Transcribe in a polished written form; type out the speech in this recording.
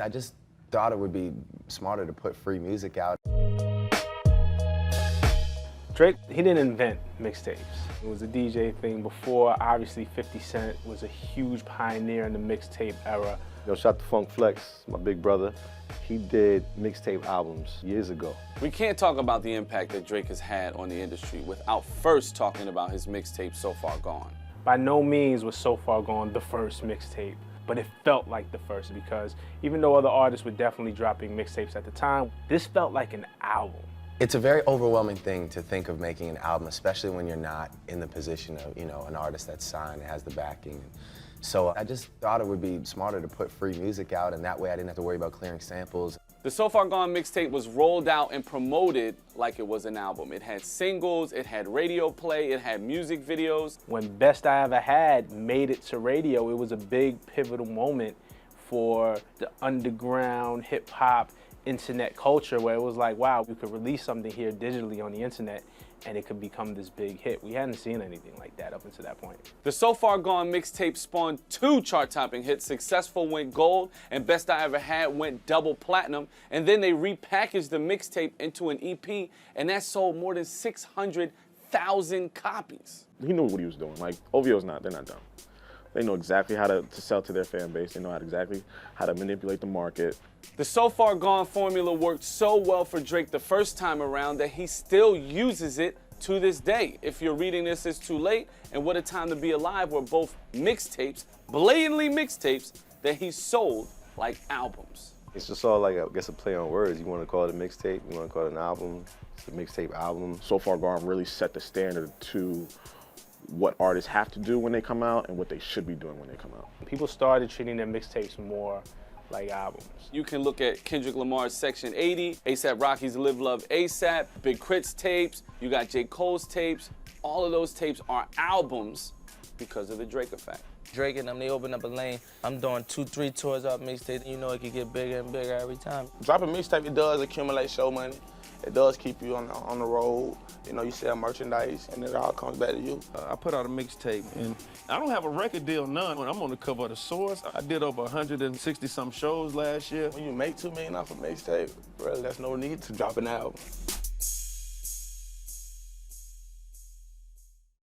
I just thought it would be smarter to put free music out. Drake, he didn't invent mixtapes. It was a DJ thing before. Obviously, 50 Cent was a huge pioneer in the mixtape era. Yo, shout to Funk Flex, my big brother. He did mixtape albums years ago. We can't talk about the impact that Drake has had on the industry without first talking about his mixtape, So Far Gone. By no means was So Far Gone the first mixtape, but it felt like the first because even though other artists were definitely dropping mixtapes at the time, this felt like an album. It's a very overwhelming thing to think of making an album, especially when you're not in the position of, an artist that's signed and has the backing. So I just thought it would be smarter to put free music out, and that way I didn't have to worry about clearing samples. The So Far Gone mixtape was rolled out and promoted like it was an album. It had singles, it had radio play, it had music videos. When Best I Ever Had made it to radio, it was a big pivotal moment for the underground hip-hop internet culture where it was like, wow, we could release something here digitally on the internet and it could become this big hit. We hadn't seen anything like that up until that point. The So Far Gone mixtape spawned 2 chart-topping hits. Successful went gold and Best I Ever Had went double platinum. And then they repackaged the mixtape into an EP and that sold more than 600,000 copies. He knew what he was doing. Like, OVO's they're not dumb. They know exactly how to sell to their fan base. They know exactly how to manipulate the market. The So Far Gone formula worked so well for Drake the first time around that he still uses it to this day. If you're reading this, it's too late, and What a Time to Be Alive were both mixtapes, blatantly mixtapes, that he sold like albums. It's just all like, I guess, a play on words. You want to call it a mixtape, you want to call it an album, it's a mixtape album. So Far Gone really set the standard to what artists have to do when they come out and what they should be doing when they come out. People started treating their mixtapes more like albums. You can look at Kendrick Lamar's Section 80, A$AP Rocky's Live Love ASAP, Big Crit's tapes, you got J. Cole's tapes. All of those tapes are albums because of the Drake effect. Drake and them, they open up a lane. I'm doing 2-3 tours off mixtape. You know it could get bigger and bigger every time. Dropping mixtape, it does accumulate show money. It does keep you on the road. You sell merchandise, and it all comes back to you. I put out a mixtape, and I don't have a record deal, none. When I'm on the cover of The Source, I did over 160-some shows last year. When you make $2 million off a mixtape, really, there's no need to drop an album.